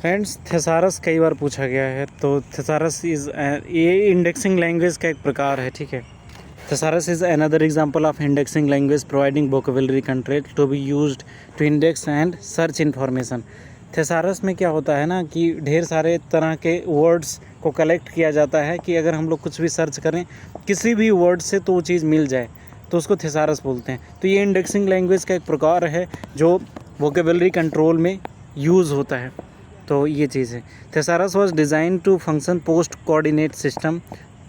Friends, थेसारस कई बार पूछा गया है। तो थेसारस ये इंडेक्सिंग लैंग्वेज का एक प्रकार है, ठीक है। Thesaurus is another example of indexing language providing vocabulary content to be used to index and search information. Thesaurus में क्या होता है ना कि ढेर सारे तरह के वर्ड्स को कलेक्ट किया जाता है कि अगर हम लोग कुछ भी सर्च करें किसी भी वर्ड से तो वो चीज़ मिल जाए, तो उसको थेसारस बोलते हैं। तो ये इंडेक्सिंग लैंग्वेज का एक प्रकार है जो वोकेबलरी कंट्रोल में यूज़ होता है। तो ये चीज़ है। Thesaurus was design to function post coordinate system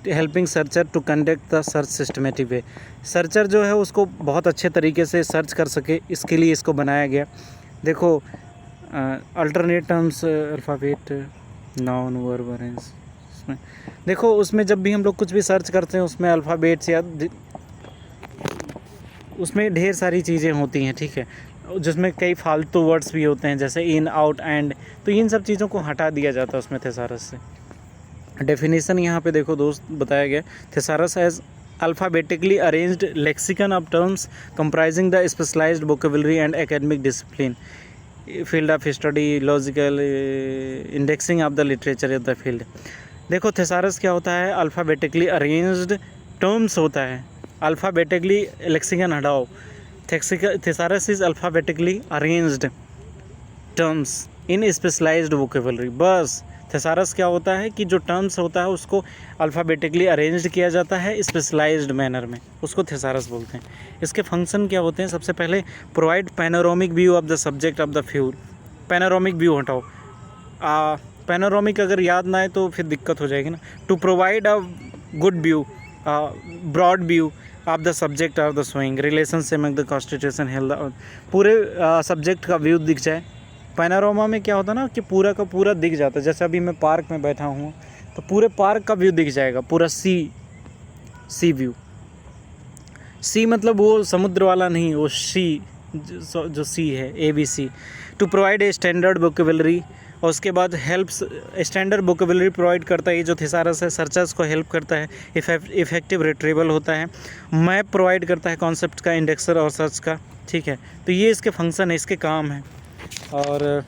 helping searcher to conduct the search systematic way. Searcher जो है उसको बहुत अच्छे तरीके से सर्च कर सके, इसके लिए इसको बनाया गया। देखो, alternate terms alphabet noun verb arrange, उसमें देखो, उसमें जब भी हम लोग कुछ भी सर्च करते हैं उसमें अल्फ़ाबेट्स या उसमें ढेर सारी चीज़ें होती हैं, ठीक है, जिसमें कई फालतू वर्ड्स भी होते हैं जैसे इन, आउट, एंड। तो इन सब चीज़ों को हटा दिया जाता है उसमें थेसारस से। डेफिनेशन यहाँ पे देखो दोस्त बताया गया, thesaurus as alphabetically arranged lexicon of terms comprising the specialised vocabulary and academic discipline field of study logical indexing of the literature of the field. देखो, थेसारस क्या होता है, अल्फ़ाबेटिकली अरेंज्ड टर्म्स होता है। अल्फ़ाबेटिकली लेक्सिकन हटाओ, thesaurus is alphabetically arranged terms in specialised vocabulary. बस thesaurus क्या होता है कि जो टर्म्स होता है उसको अल्फ़ाबेटिकली अरेंज्ड किया जाता है स्पेशलाइज्ड मैनर में, उसको थेसारस बोलते हैं। इसके फंक्शन क्या होते हैं, सबसे पहले provide panoramic view of the subject of the fuel. Panoramic view हटाओ, पैनोरामिक अगर याद ना आए तो फिर दिक्कत हो जाएगी ना। To provide a good view, broad view of the subject of the swing relationship में द कॉन्स्टिट्यूशन हेल्थ, पूरे सब्जेक्ट का व्यू दिख जाए। पैनोरामा में क्या होता है ना कि पूरा का पूरा दिख जाता है। जैसे अभी मैं पार्क में बैठा हूँ तो पूरे पार्क का व्यू दिख जाएगा, पूरा सी व्यू। सी मतलब वो समुद्र वाला नहीं, वो सी जो सी है, ABC। To provide a standard vocabulary, और उसके बाद हेल्प्स, स्टैंडर्ड वोकेबलरी प्रोवाइड करता है। ये जो थेसारस है सर्चर्स को हेल्प करता है, इफेक्टिव रिट्रीवल होता है, मैप प्रोवाइड करता है कॉन्सेप्ट का, इंडेक्सर और सर्च का, ठीक है। तो ये इसके फंक्शन है, इसके काम है। और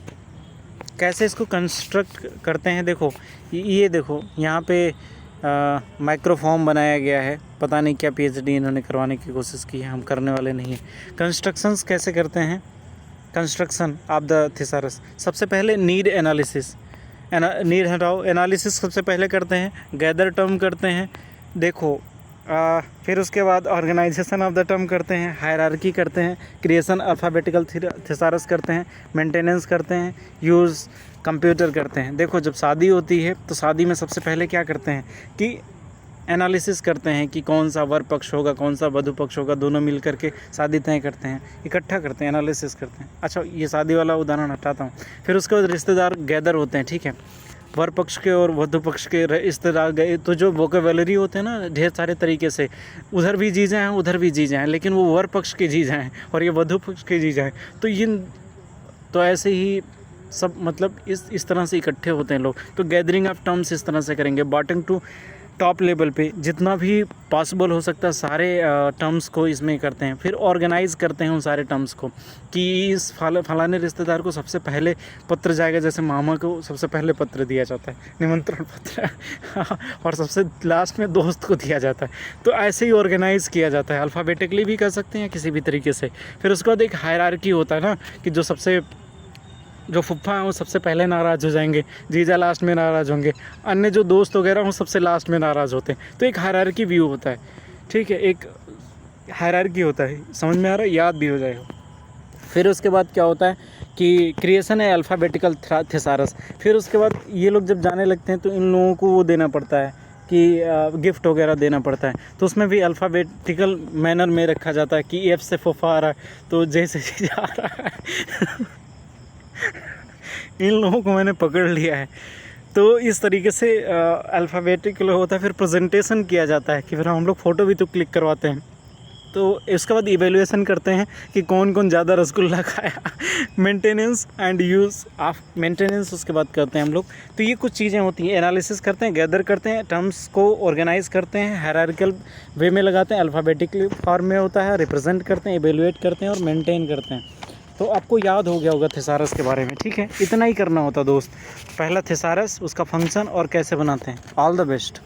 कैसे इसको कंस्ट्रक्ट करते हैं, देखो ये देखो यहाँ पे माइक्रोफॉर्म बनाया गया है। पता नहीं क्या PhD इन्होंने करवाने की कोशिश की है, हम करने वाले नहीं हैं। कंस्ट्रक्शंस कैसे करते हैं, कंस्ट्रक्शन ऑफ द थेसारस। सबसे पहले नीड एनालिसिस, नीड हटाओ, एनालिसिस सबसे पहले करते हैं, गैदर टर्म करते हैं, देखो फिर उसके बाद ऑर्गेनाइजेशन ऑफ द टर्म करते हैं, हायरार्की करते हैं, क्रिएशन अल्फ़ाबेटिकल थेसारस करते हैं, मेंटेनेंस करते हैं, यूज़ कंप्यूटर करते हैं। देखो, जब शादी होती है तो शादी में सबसे पहले क्या करते हैं कि एनालिसिस करते हैं कि कौन सा वर पक्ष होगा, कौन सा वधु पक्ष होगा, दोनों मिल करके शादी तय करते हैं, इकट्ठा करते हैं, एनालिसिस करते हैं। अच्छा, ये शादी वाला उदाहरण हटाता हूँ। फिर उसके बाद रिश्तेदार गैदर होते हैं, ठीक है, वर पक्ष के और वधु पक्ष के रिश्तेदार गए। तो जो वोकेबलरी होते हैं ना ढेर सारे तरीके से, उधर भी जीजें हैं उधर भी जीजें हैं, लेकिन वो वर पक्ष के जीजें हैं और ये वधु पक्ष के जीजें हैं। तो ऐसे ही सब, मतलब इस तरह से इकट्ठे होते हैं लोग। तो गैदरिंग ऑफ टर्म्स इस तरह से करेंगे, बॉटम टू टॉप लेवल पे जितना भी पॉसिबल हो सकता है सारे टर्म्स को इसमें करते हैं। फिर ऑर्गेनाइज़ करते हैं उन सारे टर्म्स को कि इस फलाने रिश्तेदार को सबसे पहले पत्र जाएगा, जैसे मामा को सबसे पहले पत्र दिया जाता है, निमंत्रण पत्र और सबसे लास्ट में दोस्त को दिया जाता है। तो ऐसे ही ऑर्गेनाइज़ किया जाता है, अल्फ़ाबेटिकली भी कर सकते हैं किसी भी तरीके से। फिर उसके बाद एक हायरार्की होता है ना कि जो फुफ्फा हैं वो सबसे पहले नाराज़ हो जाएंगे, जीजा लास्ट में नाराज़ होंगे, अन्य जो दोस्त वगैरह वो सबसे लास्ट में नाराज़ होते हैं। तो एक हायरार्की व्यू होता है, ठीक है, एक हायरार्की होता है। समझ में आ रहा है, याद भी हो जाएगा। फिर उसके बाद क्या होता है कि क्रिएशन है अल्फ़ाबेटिकल थेसारस। फिर उसके बाद ये लोग जब जाने लगते हैं तो इन लोगों को वो देना पड़ता है कि गिफ्ट वगैरह देना पड़ता है। तो उसमें भी अल्फ़ाबेटिकल मैनर में रखा जाता है कि F से फुफ्फा आ रहा है तो जैसे जा रहा है इन लोगों को मैंने पकड़ लिया है। तो इस तरीके से अल्फ़ाबेटिकल होता है। फिर प्रेजेंटेशन किया जाता है कि फिर हम लोग फ़ोटो भी तो क्लिक करवाते हैं। तो इसके बाद इवेल्युएशन करते हैं कि कौन कौन ज़्यादा रसगुल्ला खाया maintenance and use of maintenance उसके बाद करते हैं हम लोग। तो ये कुछ चीज़ें होती हैं, एनालिसिस करते हैं, गैदर करते हैं, टर्म्स को ऑर्गेनाइज करते हैं, हायरार्किकल वे में लगाते हैं, अल्फ़ाबेटिकली फॉर्म में होता है, रिप्रेजेंट करते हैं, इवेल्युएट करते हैं और मेंटेन करते हैं। तो आपको याद हो गया होगा थिसारस के बारे में, ठीक है। इतना ही करना होता दोस्त, पहला थिसारस, उसका फंक्शन और कैसे बनाते हैं। All the best.